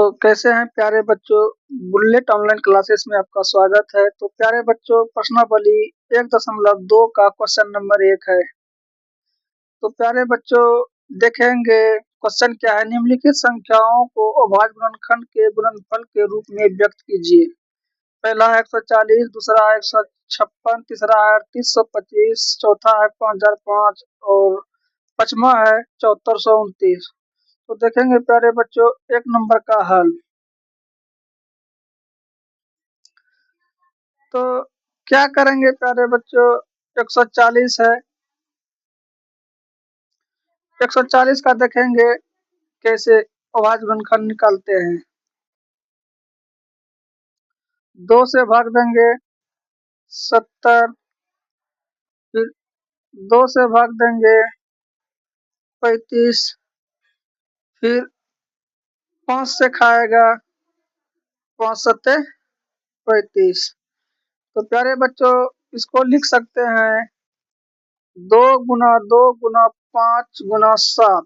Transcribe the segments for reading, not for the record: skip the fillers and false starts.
तो कैसे हैं प्यारे बच्चों। बुलेट ऑनलाइन क्लासेस में आपका स्वागत है। तो प्यारे बच्चों, प्रश्नावली 1.2 का क्वेश्चन नंबर 1 है। तो प्यारे बच्चों, देखेंगे क्वेश्चन क्या है। निम्नलिखित संख्याओं को अभाज्य गुणनखंड के गुणनफल के रूप में व्यक्त कीजिए। पहला है 140, दूसरा है 156, तीसरा है 3825, चौथा है 5005 और पांचवा है 7429। तो देखेंगे प्यारे बच्चों एक नंबर का हल। तो क्या करेंगे प्यारे बच्चों, 140 है। 140 का देखेंगे कैसे अभाज्य गुणनखंड निकालते हैं। 2 से भाग देंगे 70, फिर 2 से भाग देंगे 35, फिर 5 से खाएगा 5 सत्ते 35। तो प्यारे बच्चों इसको लिख सकते हैं 2 गुना 2 गुना 5 गुना 7।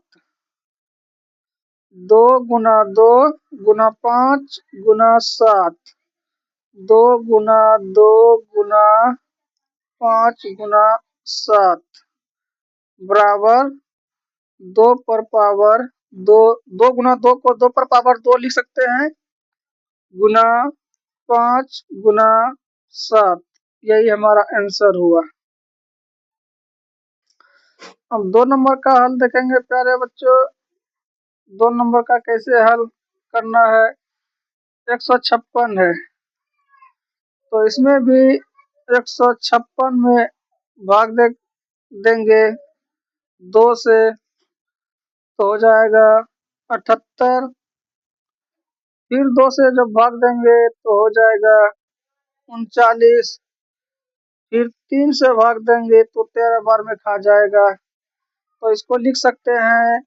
2 गुना 2 गुना 5 गुना 7। 2 गुना 2 गुना 5 गुना 7 बराबर 2 पर पावर 2। 2 गुना 2 को 2 पर पावर 2 लिख सकते हैं, गुना 5 गुना 7। यही हमारा आंसर हुआ। अब 2 नंबर का हल देखेंगे प्यारे बच्चों। 2 नंबर का कैसे हल करना है। 156 है, तो इसमें भी 156 में भाग देंगे 2 से, तो हो जाएगा 78। फिर 2 से जब भाग देंगे तो हो जाएगा 39। फिर 3 से भाग देंगे तो 13 बार में खा जाएगा। तो इसको लिख सकते हैं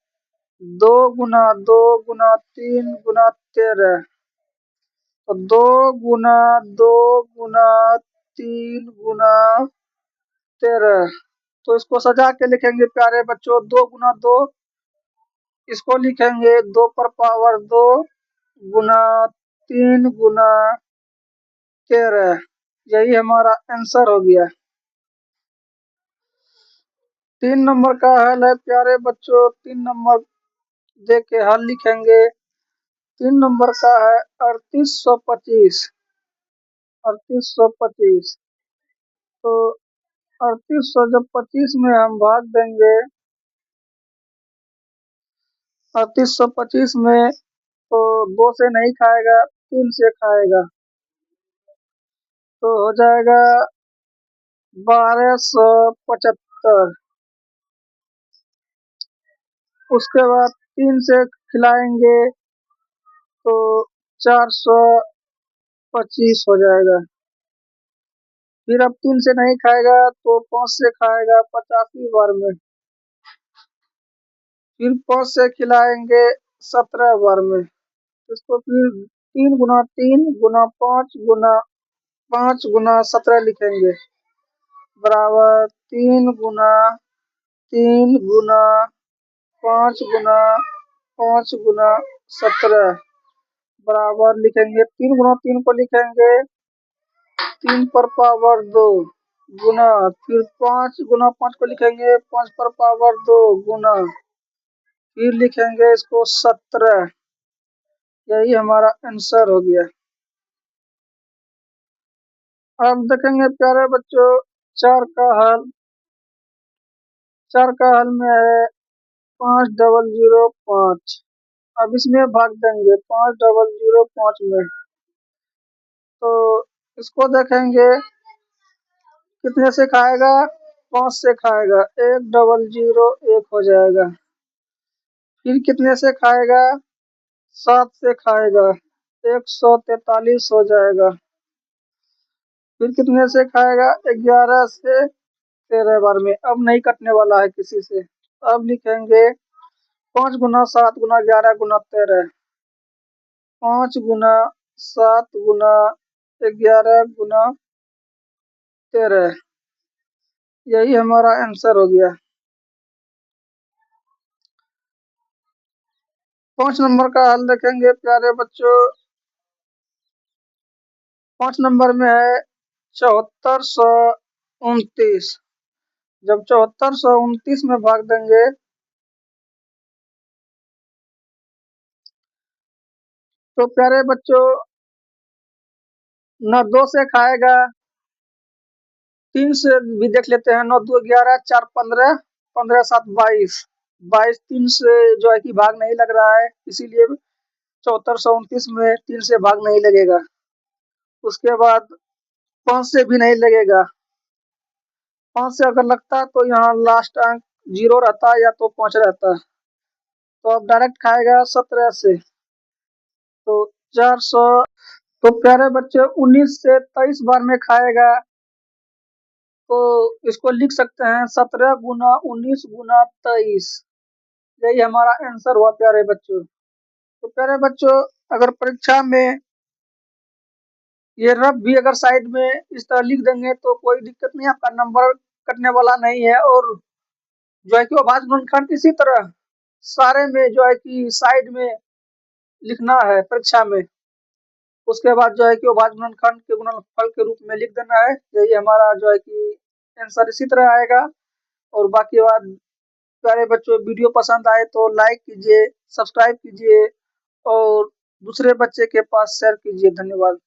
2 गुना 2 गुना 3 गुना 13। तो 2 गुना 2 गुना 3 गुना 13। तो इसको सजा के लिखेंगे प्यारे बच्चों 2 गुना 2। इसको लिखेंगे 2 पर पावर 2 गुना 3 गुना 13। यही हमारा आंसर हो गया। 3 नंबर का हल है प्यारे बच्चों। 3 नंबर दे के हल लिखेंगे। 3 नंबर का है 3825। 3825। तो 3800 जब 25 में हम भाग देंगे, 3825 में तो 2 से नहीं खाएगा, 3 से खाएगा, तो हो जाएगा 1275। उसके बाद 3 से खिलाएंगे तो 425 हो जाएगा। फिर अब 3 से नहीं खाएगा तो 5 से खाएगा 85 बार में। फिर 5 से खिलाएंगे 17 बार में। इसको फिर 3 गुना 3 गुना 5 गुना 17 लिखेंगे, बराबर 3 गुना 3 गुना 5 गुना 5 गुना 17 बराबर लिखेंगे 3 गुना 3 को लिखेंगे 3 पर पावर 2 गुना, फिर 5 गुना 5 को लिखेंगे 5 पर पावर 2 गुना, फिर लिखेंगे इसको 17। यही हमारा आंसर हो गया। अब देखेंगे प्यारे बच्चों 4 का हल। 4 का हल में है 5005। अब इसमें भाग देंगे 5005 में, तो इसको देखेंगे कितने से खाएगा। 5 से खाएगा, 1001 हो जाएगा। फिर कितने से खाएगा, 7 से खाएगा, 143 हो जाएगा। फिर कितने से खाएगा, 11 से 13 बार में। अब नहीं कटने वाला है किसी से। अब लिखेंगे 5 गुना 7 गुना 11 गुना 13। 5 गुना 7 गुना 11 गुना 13। यही हमारा आंसर हो गया। 5 नंबर का हल देखेंगे प्यारे बच्चों। 5 नंबर में है 7429। जब 7429 में भाग देंगे तो प्यारे बच्चों, न 2 से खाएगा, 3 से भी देख लेते हैं। 9 2 11, 4 15, 15 7 22। 22 3 से जो है कि भाग नहीं लग रहा है, इसीलिए 7429 में 3 से भाग नहीं लगेगा। उसके बाद 5 से भी नहीं लगेगा। 5 से अगर लगता तो यहाँ लास्ट अंक 0 रहता या तो 5 रहता। तो अब डायरेक्ट खाएगा 17 से, तो 400। तो प्यारे बच्चे 19 से 23 बार में खाएगा, तो इसको लिख सकते हैं 17 गुना 19 गुना 23। यही हमारा आंसर हुआ प्यारे बच्चों। तो प्यारे बच्चों, अगर परीक्षा में ये रफ भी अगर साइड में इस तरह लिख देंगे तो कोई दिक्कत नहीं, आपका नंबर कटने वाला नहीं है। और जो है कि अभाज्य गुणनखंड इसी तरह सारे में जो है कि साइड में लिखना है परीक्षा में। उसके बाद जो है कि अभाज्य गुणनखंड के गुणनफल के रूप में लिख देना है। यही हमारा जो है कि आंसर इसी तरह आएगा। और बाकी बात, प्यारे बच्चों, वीडियो पसंद आए तो लाइक कीजिए, सब्सक्राइब कीजिए और दूसरे बच्चे के पास शेयर कीजिए। धन्यवाद।